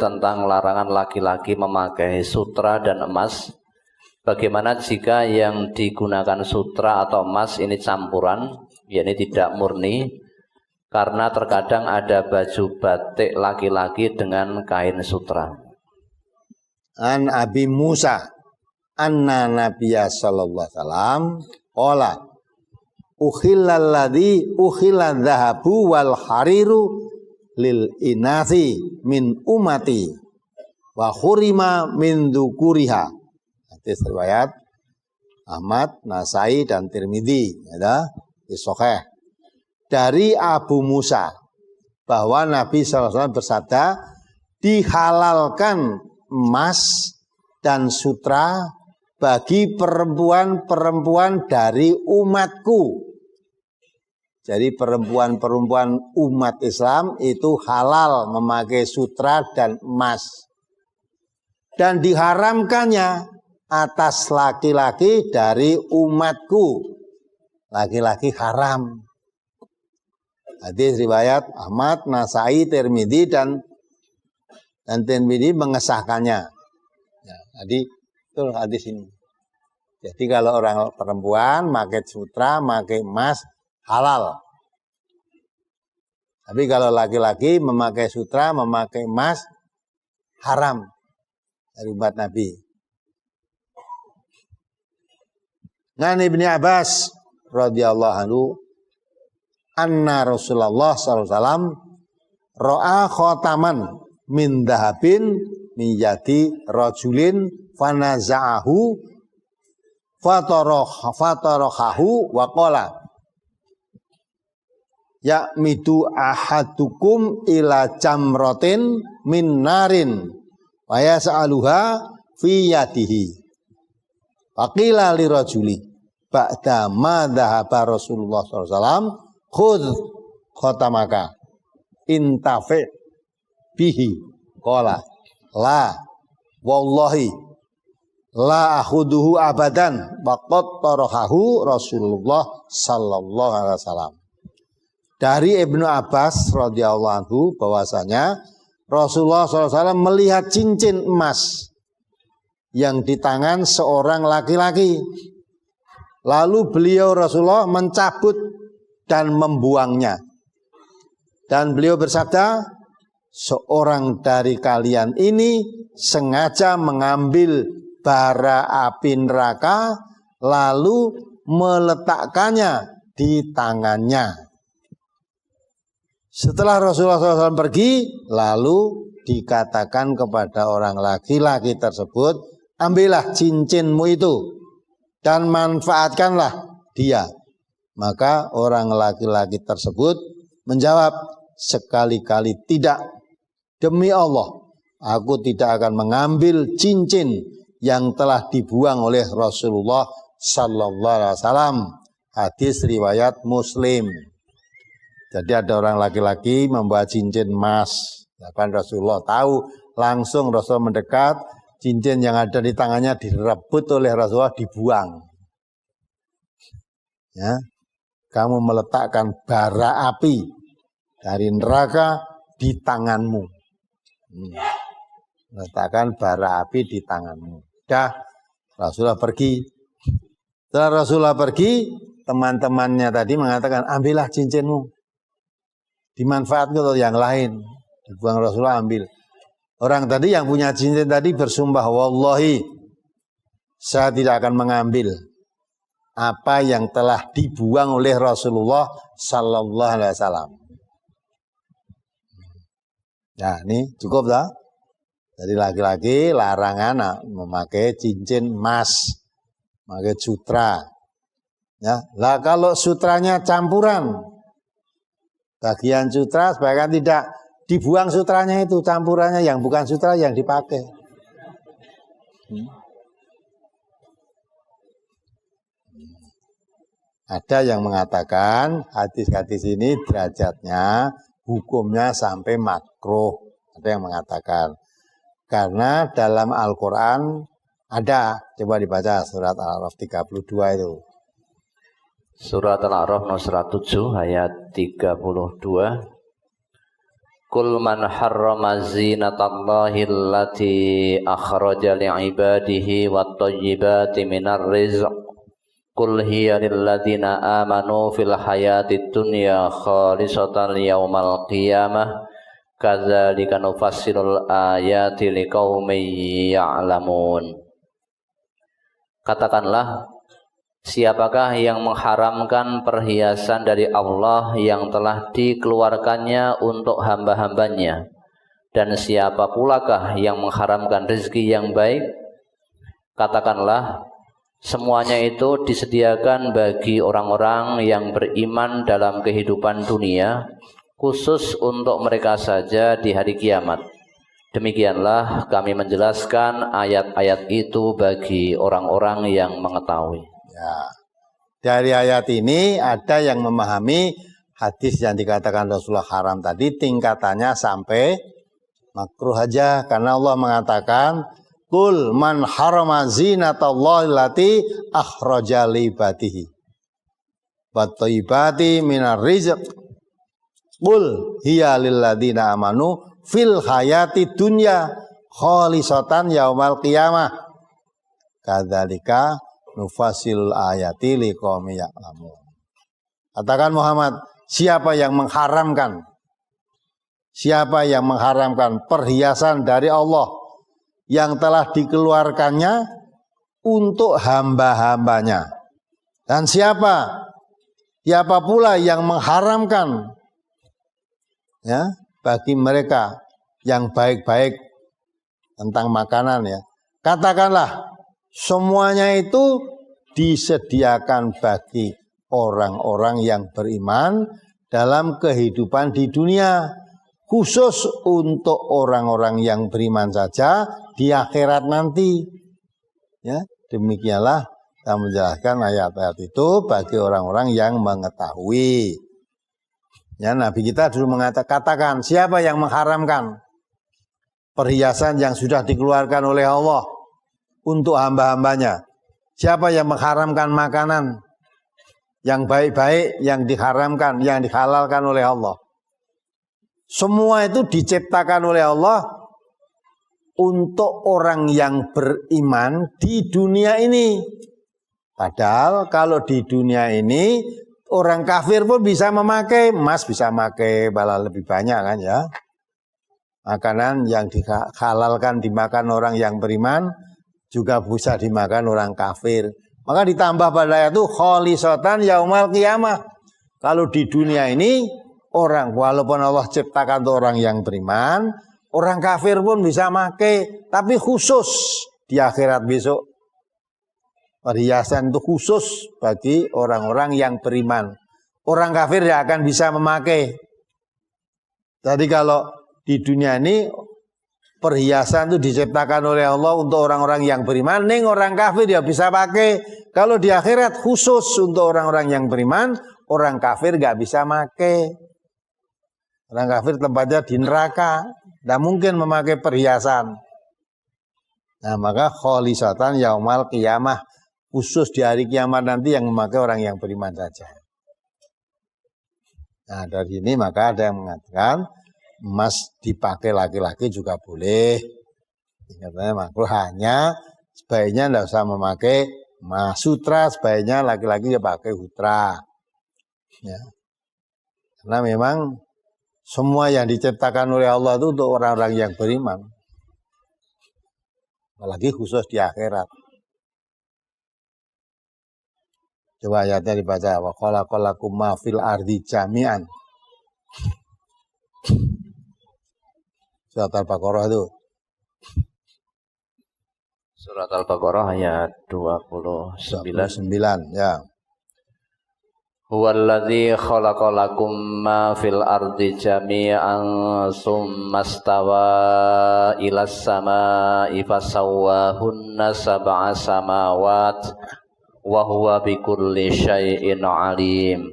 tentang larangan laki-laki memakai sutra dan emas. Bagaimana jika yang digunakan sutra atau emas ini campuran, yakni tidak murni, karena terkadang ada baju batik laki-laki dengan kain sutra. An Abi Musa anna Nabiyya sallallahu alaihi wasallam qala ukhillal ladzi ukhilla dzahabu wal hariru lil inasi min umati wa khurima min dzukuriha. Hadis riwayat Ahmad, Nasai dan Tirmidzi, ya, di Sahih. Dari Abu Musa bahwa Nabi SAW bersabda, dihalalkan emas dan sutra bagi perempuan-perempuan dari umatku. Jadi perempuan-perempuan umat Islam itu halal memakai sutra dan emas. Dan diharamkannya atas laki-laki dari umatku. Laki-laki haram. Hadis riwayat Ahmad, Nasai, Tirmidzi dan Tirmidzi mengesahkannya. Ya, jadi itu hadis ini. Jadi kalau orang perempuan pakai sutra, pakai emas halal. Tapi kalau laki-laki memakai sutra, memakai emas haram dari umat Nabi. Ngan Ibnu Abbas radhiyallahu anhu anna Rasulullah sallallahu alaihi wasallam ra'a khataman min dhahabin min yadi rajulin fanaza'ahu fatarahahu wa qala ya'midu ahadukum ila jamratin min narin wa yas'aluha fi yadihi faqila li rajuli ba'da ma dhahaba Rasulullah sallallahu alaihi wasallam khudh khatamaka intafi bihi qala la wallahi la akhuduhu abadan waqad tarahahu Rasulullah sallallahu alaihi wasallam. Dari Ibnu Abbas radhiyallahu anhu bahwasanya Rasulullah sallallahu alaihi wasallam melihat cincin emas yang di tangan seorang laki-laki. Lalu beliau Rasulullah mencabut dan membuangnya. Dan beliau bersabda, seorang dari kalian ini sengaja mengambil bara api neraka lalu meletakkannya di tangannya. Setelah Rasulullah SAW pergi, lalu dikatakan kepada orang laki-laki tersebut, ambillah cincinmu itu dan manfaatkanlah dia. Maka orang laki-laki tersebut menjawab, sekali-kali tidak. Demi Allah, aku tidak akan mengambil cincin yang telah dibuang oleh Rasulullah sallallahu alaihi wasallam. Hadis riwayat Muslim. Jadi ada orang laki-laki membawa cincin emas. Kan Rasulullah tahu, langsung Rasulullah mendekat, cincin yang ada di tangannya direbut oleh Rasulullah, dibuang. Ya, kamu meletakkan bara api dari neraka di tanganmu. Meletakkan bara api di tanganmu. Dah, Rasulullah pergi. Setelah Rasulullah pergi, teman-temannya tadi mengatakan, ambillah cincinmu. Dimanfaatkan untuk yang lain. Dibuang Rasulullah, ambil. Orang tadi yang punya cincin tadi bersumpah, wallahi, saya tidak akan mengambil apa yang telah dibuang oleh Rasulullah sallallahu alaihi wasallam. Nah, ini cukup dah. Jadi laki-laki larangan memakai cincin emas, memakai sutra. Ya, lah kalau sutranya campuran, bagian sutra sebaiknya tidak dibuang sutranya itu, campurannya yang bukan sutra yang dipakai. Ada yang mengatakan hadis-hadis ini derajatnya hukumnya sampai makruh. Ada yang mengatakan. Karena dalam Al-Quran ada, coba dibaca surat Al-A'raf 32 itu. Surat Al-A'raf 107 ayat 32. Qul man harrama zinatallahi allati akhraja li'ibadihi wat-thayyibati minar rizq. Qul hiya lilladzina amanu fil hayatid dunya khalisatan yaumal qiyamah. Kadzalika nufassilul ayati liqaumin ya'lamun. Katakanlah, siapakah yang mengharamkan perhiasan dari Allah yang telah dikeluarkannya untuk hamba-hambanya? Dan siapa pulakah yang mengharamkan rezeki yang baik? Katakanlah, semuanya itu disediakan bagi orang-orang yang beriman dalam kehidupan dunia, khusus untuk mereka saja di hari kiamat. Demikianlah kami menjelaskan ayat-ayat itu bagi orang-orang yang mengetahui. Ya. Dari ayat ini ada yang memahami hadis yang dikatakan Rasulullah haram tadi tingkatannya sampai makruh aja, karena Allah mengatakan Qul man harama zinatallahi allati akhraja li ibadihi wat thayyibati minar rizq. Qul hiya lil ladzina amanu fil hayati dunya khalisatan yaumal qiyamah. Kadzalika nufasilul ayati liqaumin ya'lamun. Katakan Muhammad, siapa yang mengharamkan perhiasan dari Allah yang telah dikeluarkannya untuk hamba-hambanya, dan siapa pula yang mengharamkan ya bagi mereka yang baik-baik tentang makanan, ya, katakanlah semuanya itu disediakan bagi orang-orang yang beriman dalam kehidupan di dunia, khusus untuk orang-orang yang beriman saja di akhirat nanti. Ya, demikianlah kita menjelaskan ayat-ayat itu bagi orang-orang yang mengetahui. Ya, Nabi kita dulu katakan, siapa yang mengharamkan perhiasan yang sudah dikeluarkan oleh Allah untuk hamba-hambanya? Siapa yang mengharamkan makanan yang baik-baik, yang diharamkan, yang dihalalkan oleh Allah? Semua itu diciptakan oleh Allah untuk orang yang beriman di dunia ini. Padahal kalau di dunia ini orang kafir pun bisa memakai, emas bisa memakai, malah lebih banyak kan ya. Makanan yang dihalalkan dimakan orang yang beriman juga bisa dimakan orang kafir. Maka ditambah pada ayat itu khalisatan yaumal qiyamah. Kalau di dunia ini orang, walaupun Allah ciptakan untuk orang yang beriman, orang kafir pun bisa pakai, tapi khusus di akhirat besok. Perhiasan itu khusus bagi orang-orang yang beriman. Orang kafir tidak akan bisa memakai. Jadi kalau di dunia ini perhiasan itu diciptakan oleh Allah untuk orang-orang yang beriman, ning orang kafir dia bisa pakai. Kalau di akhirat khusus untuk orang-orang yang beriman, orang kafir nggak bisa pakai. Orang kafir tempatnya di neraka, tidak mungkin memakai perhiasan. Nah, maka khalisatan yaumal qiyamah, khusus di hari kiamat nanti yang memakai orang yang beriman saja. Nah, dari ini maka ada yang mengatakan emas dipakai laki-laki juga boleh. Katanya makruh, hanya sebaiknya tidak usah memakai emas. Sutra sebaiknya laki-laki ya pakai sutra. Ya. Karena memang semua yang diciptakan oleh Allah itu untuk orang-orang yang beriman. Apalagi khusus di akhirat. Coba ayatnya dibaca. Wa khalaqalakum ma fil ardi jami'an. Surat Al-Baqarah itu. Surat Al-Baqarah ayat 29. Ya. Huwallazi khalaqalakum ma fil ardi jami'an tsumma stawa ilas samaa'i fasawwahunna sab'a samawat wa huwa bikulli syai'in alim.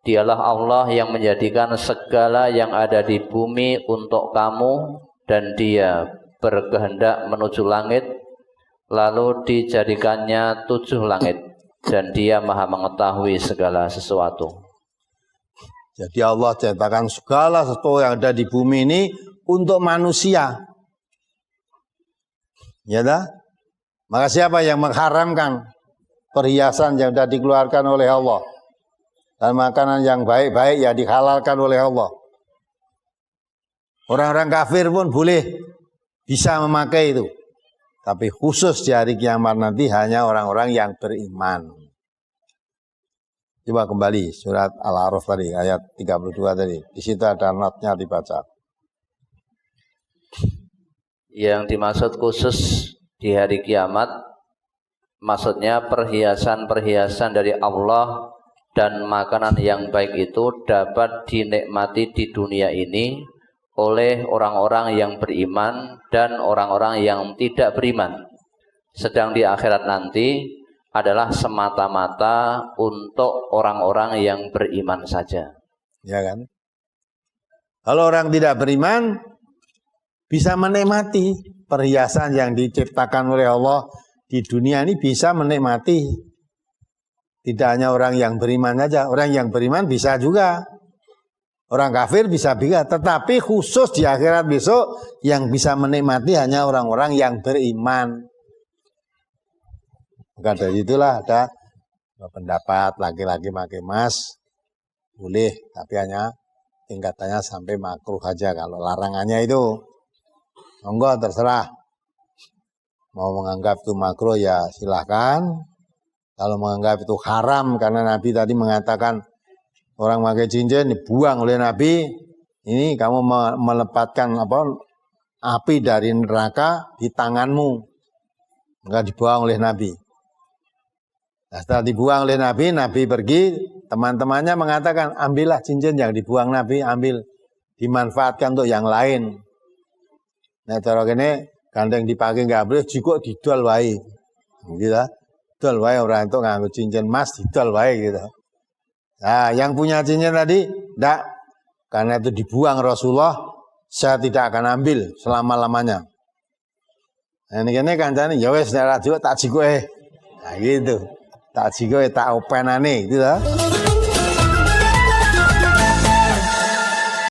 Dialah Allah yang menjadikan segala yang ada di bumi untuk kamu, dan Dia berkehendak menuju langit, lalu dijadikannya 7 langit, dan Dia maha mengetahui segala sesuatu. Jadi Allah ciptakan segala sesuatu yang ada di bumi ini untuk manusia. Ya dah? Maka siapa yang mengharamkan perhiasan yang sudah dikeluarkan oleh Allah dan makanan yang baik-baik ya dihalalkan oleh Allah. Orang-orang kafir pun boleh bisa memakai itu. Tapi khusus di hari kiamat nanti hanya orang-orang yang beriman. Coba kembali surat Al-A'raf tadi, ayat 32 tadi. Di situ ada notnya dibaca. Yang dimaksud khusus di hari kiamat, maksudnya perhiasan-perhiasan dari Allah dan makanan yang baik itu dapat dinikmati di dunia ini oleh orang-orang yang beriman dan orang-orang yang tidak beriman. Sedang di akhirat nanti adalah semata-mata untuk orang-orang yang beriman saja. Ya kan? Kalau orang tidak beriman bisa menikmati perhiasan yang diciptakan oleh Allah di dunia ini, bisa menikmati. Tidak hanya orang yang beriman saja, orang yang beriman bisa juga. Orang kafir bisa juga, tetapi khusus di akhirat besok yang bisa menikmati hanya orang-orang yang beriman. Maka dari itulah ada pendapat laki-laki pakai emas boleh, tapi hanya tingkatannya sampai makruh aja. Kalau larangannya itu monggo terserah. Mau menganggap itu makruh ya silahkan. Kalau menganggap itu haram karena Nabi tadi mengatakan orang pakai cincin dibuang oleh Nabi, ini kamu melepaskan api dari neraka di tanganmu, maka dibuang oleh Nabi. Nah, setelah dibuang oleh Nabi, Nabi pergi, teman-temannya mengatakan, ambillah cincin yang dibuang Nabi, ambil, dimanfaatkan untuk yang lain. Nah, cara ini gandeng dipakai nggak boleh, juga didol wae, gitu. Didol wae orang itu nganggo cincin emas, didol wae gitu. Nah, yang punya cincin tadi, enggak, karena itu dibuang Rasulullah, saya tidak akan ambil selama-lamanya. Nah, ini kancane, ya wes nek ra tak jigo nah gitu. Tak jigo tak openane gitu lah.